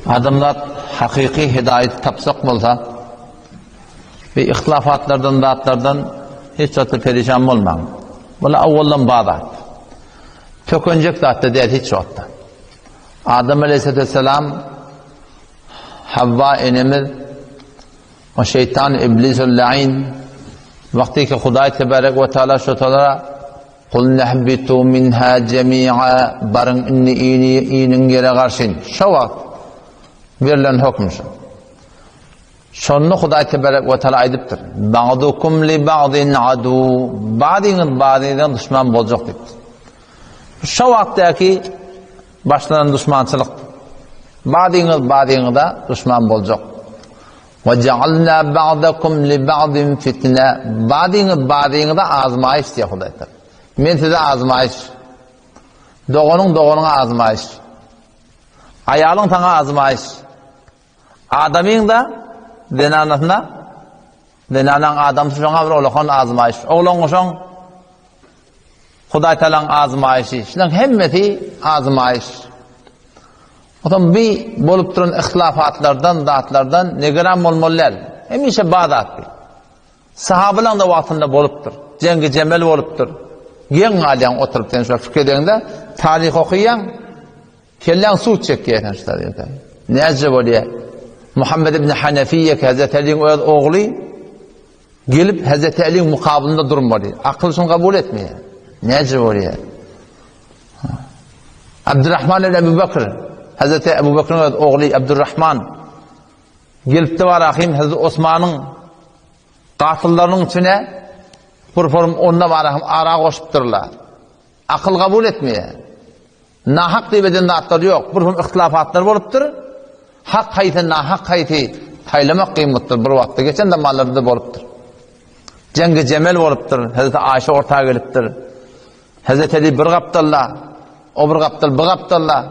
Adamlar hakiki hidayet tapsak bolsa ve ihtilafatlardan, dağıtlardan hiç çatı perişan olmam. Bula avvaldan bağdat. Tökönecek dağıtta değil hiç çatta. Adem Aleyhisselam, Havva enemiz, o şeytan iblis-ül la'in, vakti ki Huday Tebarek ve Teala şu talara قُلْ نَحْبِتُوا مِنْهَا جَمِيعًا barın inni iyinin yere karşın. Şu vakit verilen hükmüşün. Şunu Huday Tebarek ve Teala aydıptır. بَعْضُكُمْ لِبَعْضٍ عَدُوا Bazınız bazıdan düşman olacak dedi. Şu vakitteki başlanan düşmançılık. Bazınız da düşman olacak. وَجَعَلْنَا بَعْضَكُمْ لِبَعْضٍ فِتْنَةً Bazınız da azmayış diye Huday Teala. Men size azmayış. Doğunun azmayış. Ayalın sana azmayış. Adamın da denanasına denanan adam şuna bir oğlan azmayış. Oğlan şun Huday Teala'nın azmayışı. Şunun hemmeti azmayış. O zaman bir bolup duran ihtilafatlardan, dağıtlardan negram olmalılar. Hemişe bağdat. Sahabelan da vaktinde boluptur. Cengi cemel boluptur. Yen alyan oturup tenşo fikrederinde tarih okuyan kellen su çekiyor işte. Ne acaba oluyor? Muhammed ibn Hanefiye ki Hazreti Ali'nin oğlu gelip Hazreti Ali'nin mukabilinde durmalı. Akıl şunu kabul etmiyor. Ne acaba oluyor? Abdurrahman ile Ebu Bakır, Hazreti Ebu Bakır'ın oğlu Abdurrahman gelip de var ahim Hazreti Osman'ın katıllarının içine Purforum onda varahım ara koşupturlar. Akıl kabul etmiyor. Nahak diye atları yok. Purforum ihtilafatlar boluptur. Hak hayti, nahak hayti taylamak kıymettir. Bir vakti geçen de mallarda boluptur. Cengi cemel boluptur. Hazreti Ayşe ortağa geliptir. Hazreti Ali bir kaptalla, o bir kaptal, bir kaptalla.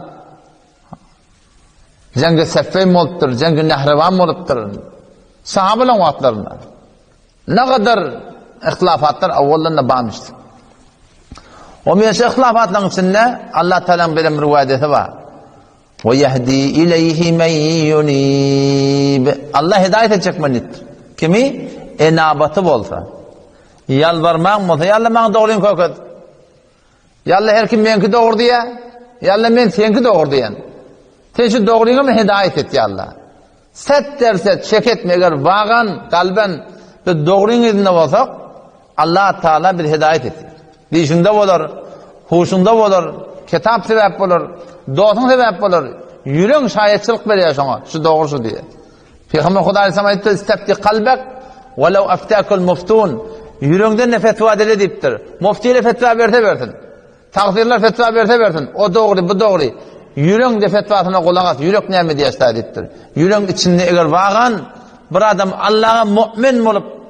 Cengi Seffeyn boluptur. Cengi Nehrevan boluptur. Sahabelan vaatlarında. Ne kadar ihtilafatlar avvaldan da bağmıştı. O meyse ihtilafatların içinde Allah Teala'nın bir rivayeti var. وَيَهْدِي اِلَيْهِ مَنْ يُنِيبِ Allah hidayet edecek menittir. Kimi? Enabatı bolsa. Yalvarmağın bolsa. Yalla bana doğruyun kokat. Yalla her kim benki doğru diye. Yalla ben senki doğru diyen. Sen şu doğruyuna mı hidayet et yalla. Set derset, şek etme. Eğer vağan, kalben ve doğruyun edinde olsak Allah Teala bir hidayet etti. Dişinde olur, huşunda olur, kitap sebep olur, doğsun sebep olur. Yüreğin şayetçilik veriyor sana, şu doğrusu diye. Peygamber Huda Aleyhisselam etti, istebdi kalbek, velev eftekul muftun. Yüreğinden ne fetva dili deyiptir. Muftiyle fetva versin. Takdirler fetva versin. O doğru, bu doğru. Yüreğin de fetvasına kulak at. Yürek ne mi diye istediptir. Yüreğin içinde eğer vağan, bir adam Allah'a mümin olup,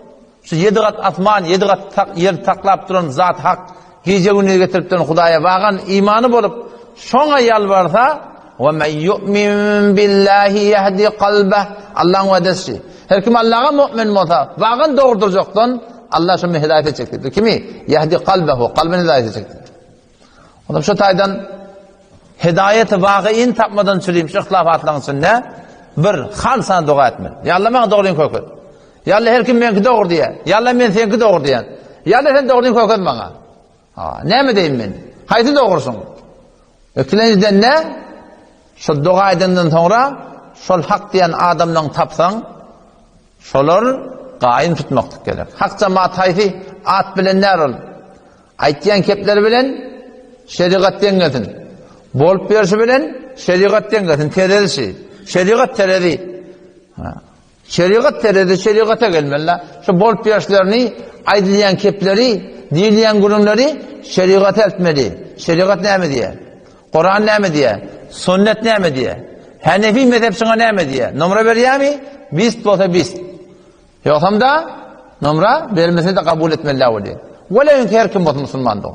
şu 7 kat asman, 7 kat yer taklap duran zat hak, gece günü getirip duran Hudaya vağan imanı bulup, şuna yalvarsa, وَمَنْ يُؤْمِنْ بِاللّٰهِ يَهْدِ قَلْبَهِ Allah'ın vadesi. Her kim Allah'a mümin olsa, vağan doğurduracaktan, Allah şunu hidayet edecektir. Kimi? يَهْدِ قَلْبَهُ Kalbini hidayet edecektir. Ondan şu taydan, hidayet-i vağiin tapmadan süreyim, şu ihtilafatların içinde, bir hal sana dua etme. Ya Allah bana doğruyun koyun. Yalla her kim benki doğru diye. Yalla men senki doğru diyen. Yalla sen doğruyun koyun bana. Ne mi deyim ben? Hayti doğrusun. Ökülenciden ne? Şu dua edenden sonra şol hak diyen adamdan tapsan şolar qaim tutmaktık gerek. Hak cemaat hayti at bilenler ol. Aytyan kepler bilen şeriattan getin. Bolup berişi bilen şeriattan getin. Tererisi. Şeriat tereri. Şeriat teredi, şeriata gelmeliler. Şu bol piyaşlarını, aydınlayan kepleri, dinleyen gurumları şeriata etmeli. Şeriat ne mi diye? Kur'an ne mi diye? Sünnet ne mi diye? Hanefi mezhepsine ne mi diye? Numara veriyor mi? Bist bolsa bist. Yoksam da numara vermesini de kabul etmeliler oluyor. Velev ki her kim olsun Müslüman da.